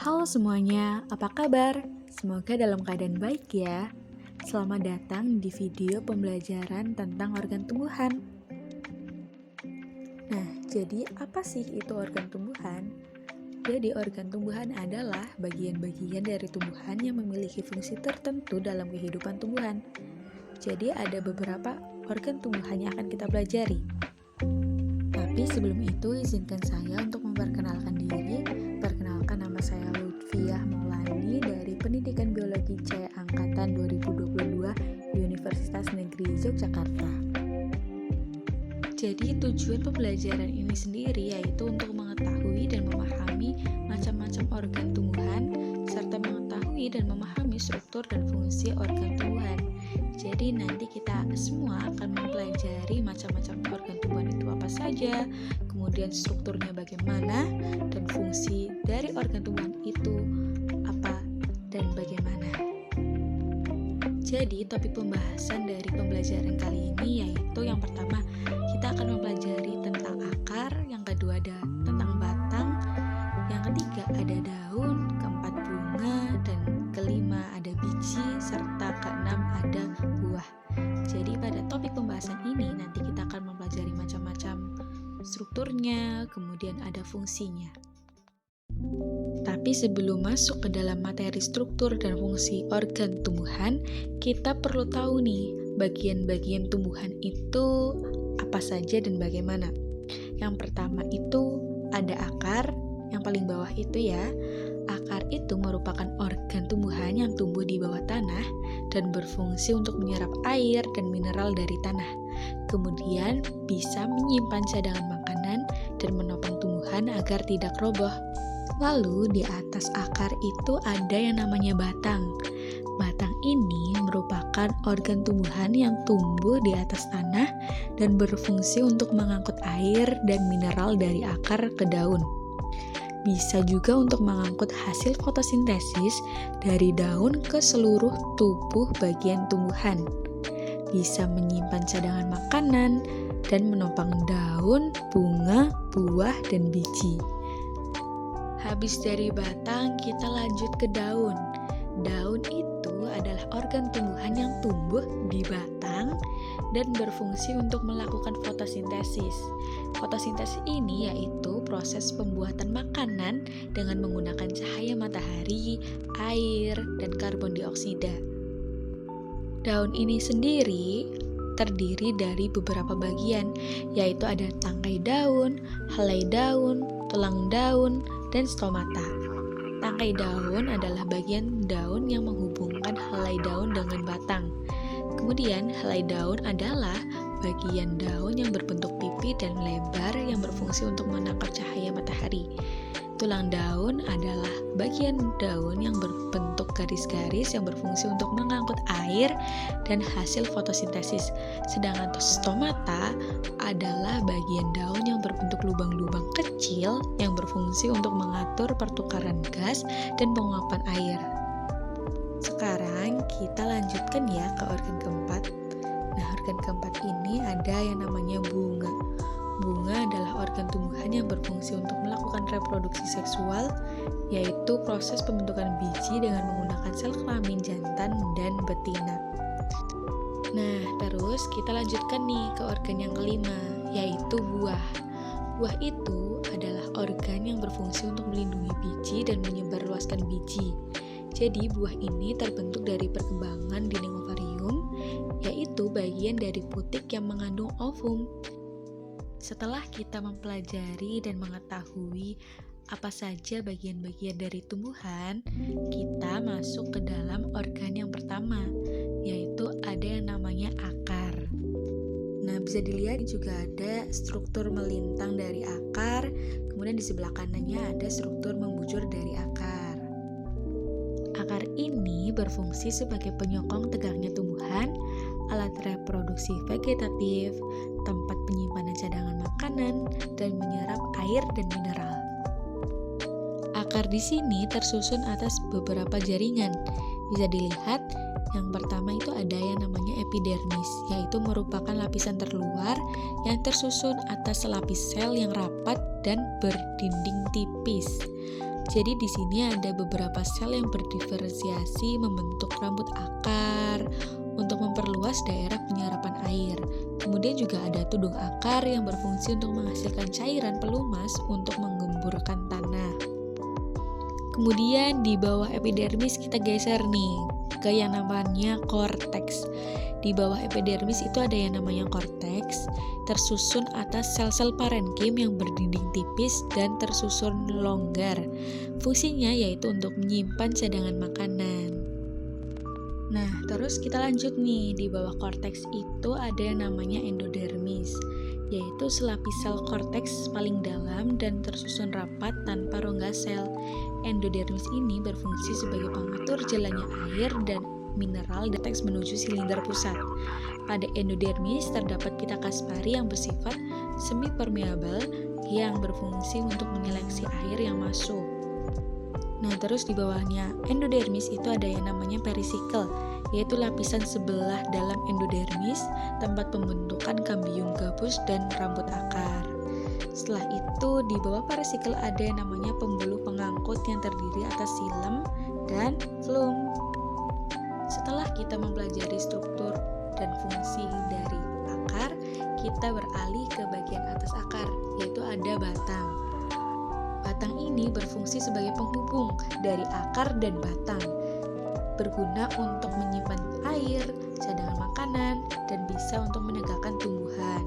Halo semuanya, apa kabar? Semoga dalam keadaan baik ya. Selamat datang di video pembelajaran tentang organ tumbuhan. Nah, jadi apa sih itu organ tumbuhan? Jadi organ tumbuhan adalah bagian-bagian dari tumbuhan yang memiliki fungsi tertentu dalam kehidupan tumbuhan. Jadi ada beberapa organ tumbuhan yang akan kita pelajari. Tapi sebelum itu izinkan saya untuk memperkenalkan diri. Perkenalkan, nama saya Lutfiah Maulani dari Pendidikan Biologi C Angkatan 2022 Universitas Negeri Yogyakarta. Jadi tujuan pembelajaran ini sendiri yaitu untuk mengetahui dan memahami macam-macam organ tumbuhan serta mengetahui dan memahami struktur dan fungsi organ tumbuhan. Jadi nanti kita semua akan mempelajari macam-macam organ tumbuhan itu apa saja, kemudian strukturnya bagaimana, dan fungsi dari organ tumbuhan itu apa dan bagaimana. Jadi topik pembahasan dari pembelajaran kali ini yaitu yang pertama kita akan mempelajari tentang akar, yang kedua ada tentang batang, yang ketiga ada daun, keempat bunga, dan kelima ada biji, serta keenam ada buah. Jadi pada topik pembahasan ini nanti kita akan mempelajari macam-macam strukturnya, kemudian ada fungsinya. Tapi sebelum masuk ke dalam materi struktur dan fungsi organ tumbuhan, kita perlu tahu nih, bagian-bagian tumbuhan itu apa saja dan bagaimana. Yang pertama itu ada akar, yang paling bawah itu ya. Akar itu merupakan organ tumbuhan yang tumbuh di bawah tanah dan berfungsi untuk menyerap air dan mineral dari tanah. Kemudian bisa menyimpan cadangan makanan dan menopang tumbuhan agar tidak roboh. Lalu di atas akar itu ada yang namanya batang. Batang ini merupakan organ tumbuhan yang tumbuh di atas tanah dan berfungsi untuk mengangkut air dan mineral dari akar ke daun. Bisa juga untuk mengangkut hasil fotosintesis dari daun ke seluruh tubuh bagian tumbuhan. Bisa menyimpan cadangan makanan dan menopang daun, bunga, buah, dan biji. Habis dari batang, kita lanjut ke daun. Daun itu adalah organ tumbuhan yang tumbuh di batang dan berfungsi untuk melakukan fotosintesis. Fotosintesis ini yaitu proses pembuatan makanan dengan menggunakan cahaya matahari, air, dan karbon dioksida. Daun ini sendiri terdiri dari beberapa bagian, yaitu ada tangkai daun, helai daun, tulang daun, dan stomata. Tangkai daun adalah bagian daun yang menghubungkan helai daun dengan batang. Kemudian helai daun adalah bagian daun yang berbentuk pipi dan lebar yang berfungsi untuk menangkap cahaya matahari. Tulang daun adalah bagian daun yang berbentuk garis-garis yang berfungsi untuk mengangkut air dan hasil fotosintesis. Sedangkan stomata adalah bagian daun yang berbentuk lubang-lubang kecil yang berfungsi untuk mengatur pertukaran gas dan penguapan air. Sekarang kita lanjutkan ya ke organ keempat. Nah, organ keempat ini ada yang namanya bunga. Bunga adalah organ tumbuhan yang berfungsi untuk melakukan reproduksi seksual, yaitu proses pembentukan biji dengan menggunakan sel kelamin jantan dan betina. Nah, terus kita lanjutkan nih ke organ yang kelima, yaitu buah. Buah itu adalah organ yang berfungsi untuk melindungi biji dan menyebarluaskan biji. Jadi buah ini terbentuk dari perkembangan dinding ovarium, yaitu bagian dari putik yang mengandung ovum. Setelah kita mempelajari dan mengetahui apa saja bagian-bagian dari tumbuhan, kita masuk ke dalam organ yang pertama, yaitu ada yang namanya akar. Nah, bisa dilihat juga ada struktur melintang dari akar, kemudian di sebelah kanannya ada struktur membujur dari akar. Akar ini berfungsi sebagai penyokong tegaknya tumbuhan, alat reproduksi vegetatif, tempat penyimpanan cadangan makanan, dan menyerap air dan mineral. Akar di sini tersusun atas beberapa jaringan. Bisa dilihat, yang pertama itu ada yang namanya epidermis, yaitu merupakan lapisan terluar yang tersusun atas selapis sel yang rapat dan berdinding tipis. Jadi di sini ada beberapa sel yang berdiferensiasi membentuk rambut akar untuk memperluas daerah penyerapan air. Kemudian juga ada tudung akar yang berfungsi untuk menghasilkan cairan pelumas untuk menggemburkan tanah. Kemudian di bawah epidermis kita geser nih ke yang namanya korteks. Di bawah epidermis itu ada yang namanya korteks, tersusun atas sel-sel parenkim yang berdinding tipis dan tersusun longgar. Fungsinya yaitu untuk menyimpan cadangan makanan. Nah, terus kita lanjut nih. Di bawah korteks itu ada yang namanya endodermis, yaitu selapis sel korteks paling dalam dan tersusun rapat tanpa rongga sel. Endodermis ini berfungsi sebagai pengatur jalannya air dan mineral dari korteks menuju silinder pusat. Pada endodermis terdapat pita Kaspari yang bersifat semi permeabel yang berfungsi untuk menyeleksi air yang masuk. Nah, terus di bawahnya endodermis itu ada yang namanya perisikel, yaitu lapisan sebelah dalam endodermis, tempat pembentukan cambium gabus dan rambut akar. Setelah itu di bawah perisikel ada yang namanya pembuluh pengangkut yang terdiri atas xilem dan flum. Setelah kita mempelajari struktur dan fungsi dari akar, kita beralih ke bagian atas akar, yaitu ada batang. Batang ini berfungsi sebagai penghubung dari akar dan batang, berguna untuk menyimpan air, cadangan makanan, dan bisa untuk menegakkan tumbuhan.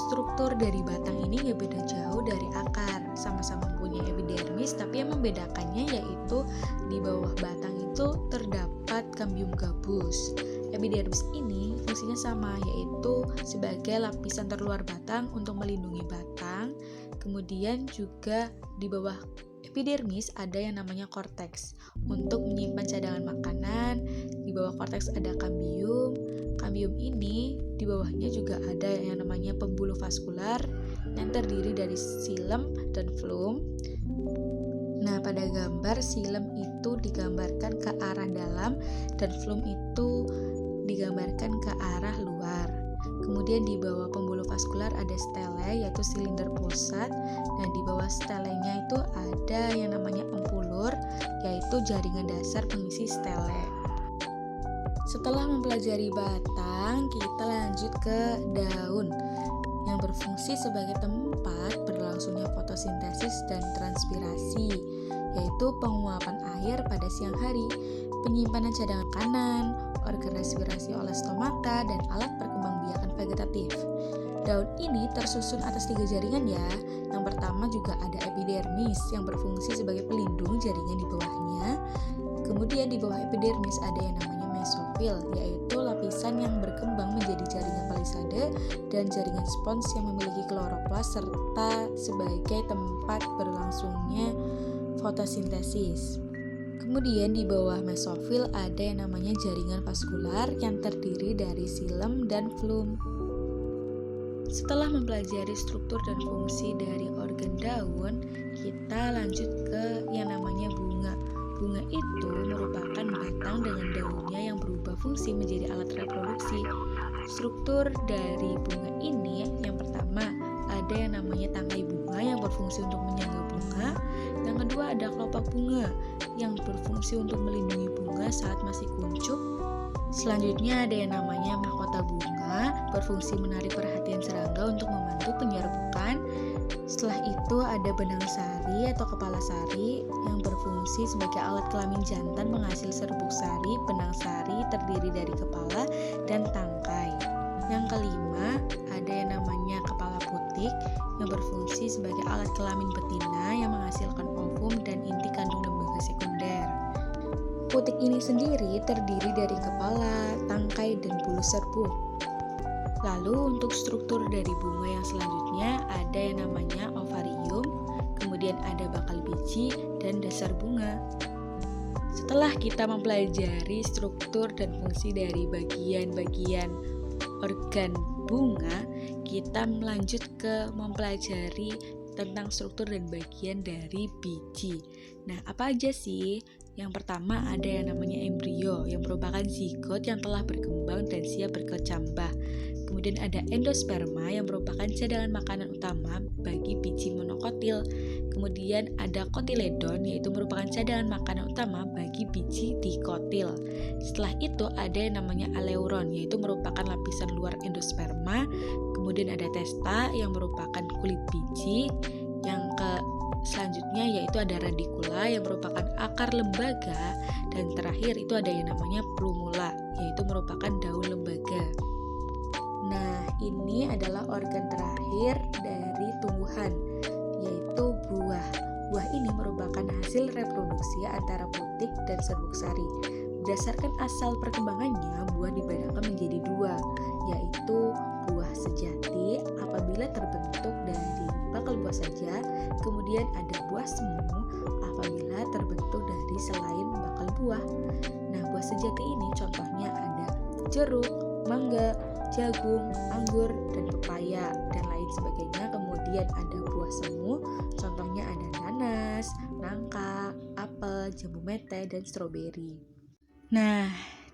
Struktur dari batang ini gak beda jauh dari akar, sama-sama punya epidermis, tapi yang membedakannya yaitu di bawah batang itu terdapat cambium gabus. Epidermis ini fungsinya sama, yaitu sebagai lapisan terluar batang untuk melindungi batang. Kemudian juga di bawah epidermis ada yang namanya korteks untuk menyimpan cadangan makanan. Di bawah korteks ada cambium. Cambium ini di bawahnya juga ada yang namanya pembuluh vaskular yang terdiri dari xilem dan flum. Nah, pada gambar xilem itu digambarkan ke arah dalam dan flum itu digambarkan ke arah luar. Kemudian di bawah pembuluh vaskular ada stele, yaitu silinder pusat. Nah, di bawah stelenya itu ada yang namanya empulur, yaitu jaringan dasar pengisi stele. Setelah mempelajari batang, kita lanjut ke daun yang berfungsi sebagai tempat berlangsungnya fotosintesis dan transpirasi, yaitu penguapan air pada siang hari, penyimpanan cadangan makanan, organ respirasi oleh stomata, dan alat perkembangbiakan vegetatif. Daun ini tersusun atas 3 jaringan ya. Yang pertama juga ada epidermis yang berfungsi sebagai pelindung jaringan di bawahnya. Kemudian di bawah epidermis ada yang namanya mesofil, yaitu lapisan yang berkembang menjadi jaringan palisade dan jaringan spons yang memiliki kloroplas serta sebagai tempat berlangsungnya fotosintesis. Kemudian di bawah mesofil ada yang namanya jaringan vaskular yang terdiri dari xilem dan flum. Setelah mempelajari struktur dan fungsi dari organ daun, kita lanjut ke yang namanya bunga. Bunga itu merupakan batang dengan daunnya yang berubah fungsi menjadi alat reproduksi. Struktur dari bunga ini yang pertama ada yang namanya tangkai bunga yang berfungsi untuk menyangga bunga. Yang kedua ada kelopak bunga yang berfungsi untuk melindungi bunga saat masih kuncup. Selanjutnya ada yang namanya mahkota bunga, berfungsi menarik perhatian serangga untuk membantu penyerbukan. Setelah itu ada benang sari atau kepala sari yang berfungsi sebagai alat kelamin jantan menghasil serbuk sari. Benang sari terdiri dari kepala dan tangkai. Yang kelima ada yang namanya kepala putik yang berfungsi sebagai alat kelamin betina yang menghasilkan ovum dan inti kandung lembaga sekunder. Putik ini sendiri terdiri dari kepala, tangkai, dan bulu serbuk. Lalu untuk struktur dari bunga yang selanjutnya ada yang namanya ovarium, kemudian ada bakal biji dan dasar bunga. Setelah kita mempelajari struktur dan fungsi dari bagian-bagian organ bunga, kita melanjut ke mempelajari tentang struktur dan bagian dari biji. Nah, apa aja sih Yang pertama ada yang namanya embrio yang merupakan zigot yang telah berkembang dan siap berkecambah. Kemudian ada endosperma yang merupakan cadangan makanan utama bagi biji monokotil. Kemudian ada kotiledon yaitu merupakan cadangan makanan utama bagi biji dikotil. Setelah itu ada yang namanya aleuron yaitu merupakan lapisan luar endosperma. Kemudian ada testa yang merupakan kulit biji. Selanjutnya yaitu ada radikula yang merupakan akar lembaga, dan terakhir itu ada yang namanya plumula yaitu merupakan daun lembaga. Nah, ini adalah organ terakhir dari tumbuhan yaitu buah. Buah ini merupakan hasil reproduksi antara putik dan serbuk sari. Berdasarkan asal perkembangannya, buah dibedakan menjadi dua, yaitu buah sejati apabila terbentuk dari bakal buah saja, kemudian ada buah semu apabila terbentuk dari selain bakal buah. Nah, buah sejati ini contohnya ada jeruk, mangga, jagung, anggur, dan pepaya, dan lain sebagainya. Kemudian ada buah semu, contohnya ada nanas, nangka, apel, jambu mete, dan stroberi. Nah,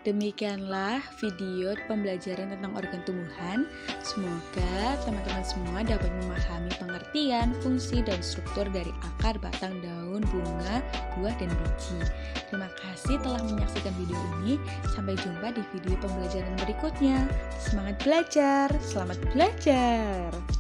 demikianlah video pembelajaran tentang organ tumbuhan. Semoga teman-teman semua dapat memahami pengertian, fungsi, dan struktur dari akar, batang, daun, bunga, buah, dan biji. Terima kasih telah menyaksikan video ini. Sampai jumpa di video pembelajaran berikutnya. Semangat belajar! Selamat belajar!